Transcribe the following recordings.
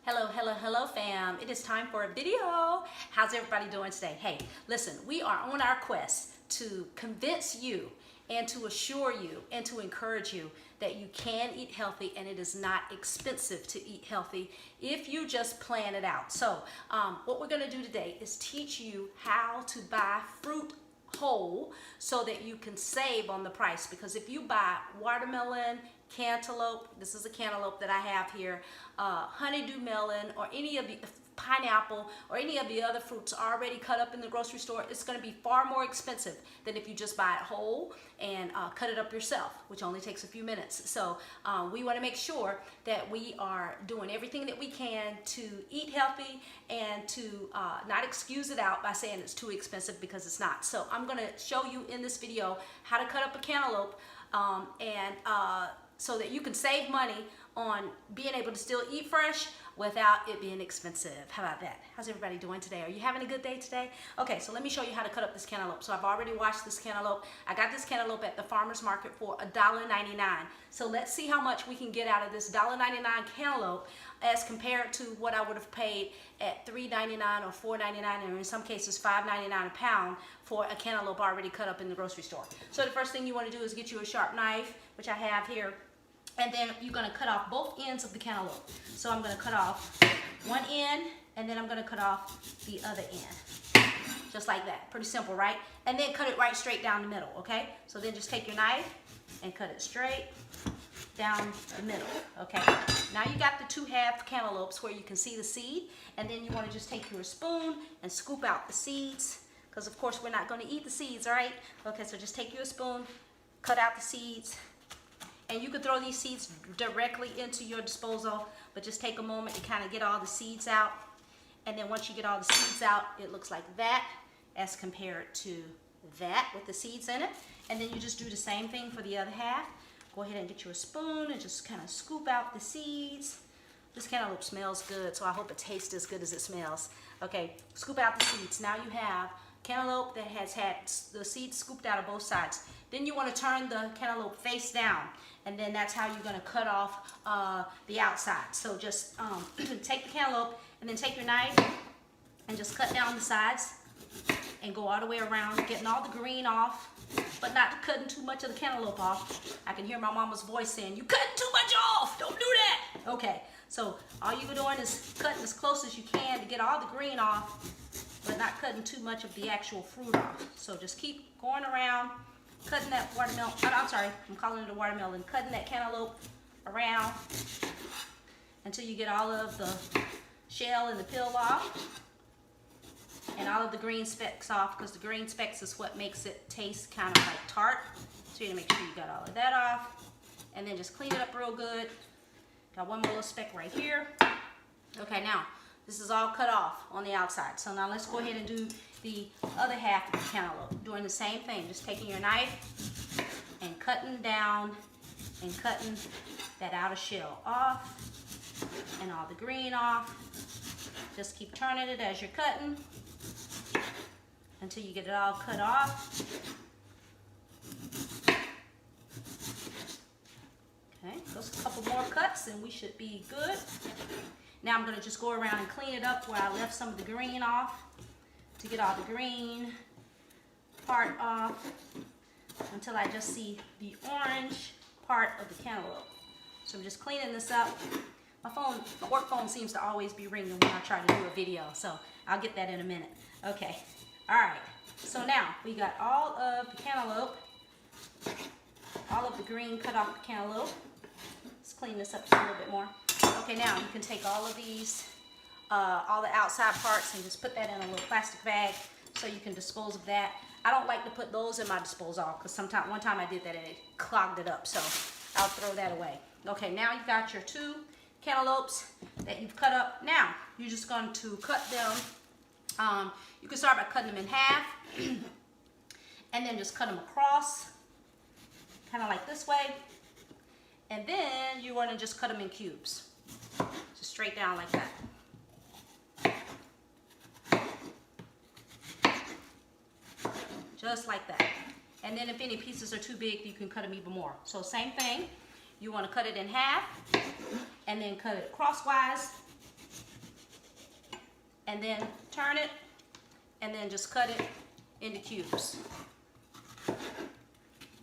Hello, hello, hello fam. It is time for a video. How's everybody doing today? Hey, listen, we are on our quest to convince you and to assure you and to encourage you that you can eat healthy and it is not expensive to eat healthy if you just plan it out. So what we're gonna do today is teach you how to buy fruit whole so that you can save on the price, because if you buy watermelon, cantaloupe, this is a cantaloupe that I have here, honeydew melon, or any of the pineapple or any of the other fruits already cut up in the grocery store, it's going to be far more expensive than if you just buy it whole and cut it up yourself, which only takes a few minutes. So we want to make sure that we are doing everything that we can to eat healthy and to not excuse it out by saying it's too expensive, because it's not. So I'm going to show you in this video how to cut up a cantaloupe so that you can save money on being able to still eat fresh without it being expensive. How about that? How's everybody doing today? Are you having a good day today? Okay, so let me show you how to cut up this cantaloupe. So I've already washed this cantaloupe. I got this cantaloupe at the farmer's market for $1.99. So let's see how much we can get out of this $1.99 cantaloupe as compared to what I would have paid at $3.99 or $4.99, or in some cases $5.99 a pound for a cantaloupe already cut up in the grocery store. So the first thing you want to do is get you a sharp knife, which I have here. And then you're going to cut off both ends of the cantaloupe. So I'm going to cut off one end, and then I'm going to cut off the other end. Just like that. Pretty simple, right? And then cut it right straight down the middle, okay? So then just take your knife and cut it straight down the middle, okay? Now you got the two half cantaloupes where you can see the seed, and then you want to just take your spoon and scoop out the seeds, because of course we're not going to eat the seeds, all right? Okay, so just take your spoon, cut out the seeds. And you can throw these seeds directly into your disposal, but just take a moment to kind of get all the seeds out. And then once you get all the seeds out, it looks like that as compared to that with the seeds in it. And then you just do the same thing for the other half. Go ahead and get you a spoon and just kind of scoop out the seeds. This cantaloupe smells good, so I hope it tastes as good as it smells. Okay, scoop out the seeds. Now you have cantaloupe that has had the seeds scooped out of both sides. Then you want to turn the cantaloupe face down, and then that's how you're going to cut off the outside. So just take the cantaloupe and then take your knife and just cut down the sides and go all the way around, getting all the green off, but not cutting too much of the cantaloupe off. I can hear my mama's voice saying, "You cutting too much off, don't do that." Okay, so all you're doing is cutting as close as you can to get all the green off, but not cutting too much of the actual fruit off. So just keep going around, cutting that watermelon, I'm sorry, I'm calling it a watermelon, cutting that cantaloupe around until you get all of the shell and the peel off and all of the green specks off, because the green specks is what makes it taste kind of like tart. So you gotta make sure you got all of that off, and then just clean it up real good. Got one more little speck right here. Okay, now this is all cut off on the outside. So now let's go ahead and do the other half of the cantaloupe. Doing the same thing, just taking your knife and cutting down and cutting that outer shell off and all the green off. Just keep turning it as you're cutting until you get it all cut off. Okay, just a couple more cuts and we should be good. Now I'm going to just go around and clean it up where I left some of the green off to get all the green part off until I just see the orange part of the cantaloupe. So I'm just cleaning this up. My work phone seems to always be ringing when I try to do a video, so I'll get that in a minute. Okay, all right. So now we got all of the cantaloupe, all of the green cut off the cantaloupe. Let's clean this up just a little bit more. Okay, now you can take all of these, all the outside parts, and just put that in a little plastic bag so you can dispose of that. I don't like to put those in my disposal because one time I did that and it clogged it up, so I'll throw that away. Okay, now you've got your two cantaloupes that you've cut up. Now you're just going to cut them. You can start by cutting them in half and then just cut them across, kind of like this way. And then you want to just cut them in cubes, just straight down like that. Just like that. And then if any pieces are too big, you can cut them even more. So same thing, you want to cut it in half and then cut it crosswise and then turn it, and then just cut it into cubes.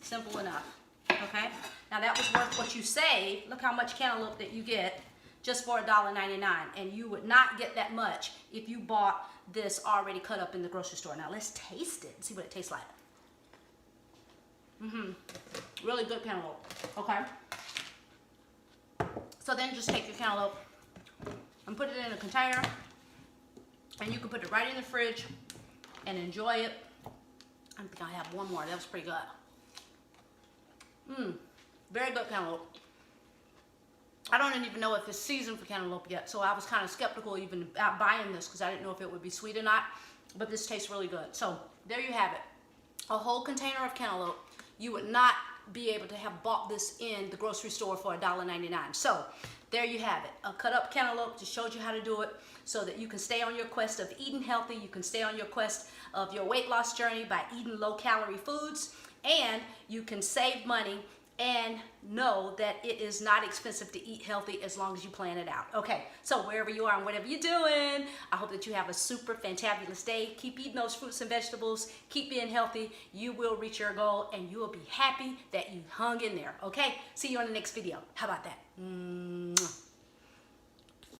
Simple enough, okay? Now that was worth what you save. Look how much cantaloupe that you get just for $1.99, and you would not get that much if you bought this already cut up in the grocery store. Now let's taste it and see what it tastes like. Really good cantaloupe, okay? So then just take your cantaloupe and put it in a container, and you can put it right in the fridge and enjoy it. I think I have one more. That was pretty good. Very good cantaloupe. I don't even know if it's seasoned for cantaloupe yet, so I was kind of skeptical even about buying this because I didn't know if it would be sweet or not, but this tastes really good. So there you have it. A whole container of cantaloupe. You would not be able to have bought this in the grocery store for $1.99. So there you have it. A cut up cantaloupe. Just showed you how to do it so that you can stay on your quest of eating healthy. You can stay on your quest of your weight loss journey by eating low calorie foods, and you can save money and know that it is not expensive to eat healthy as long as you plan it out. Okay, so wherever you are and whatever you're doing, I hope that you have a super fantabulous day. Keep eating those fruits and vegetables. Keep being healthy. You will reach your goal, and you will be happy that you hung in there. Okay, see you on the next video. How about that?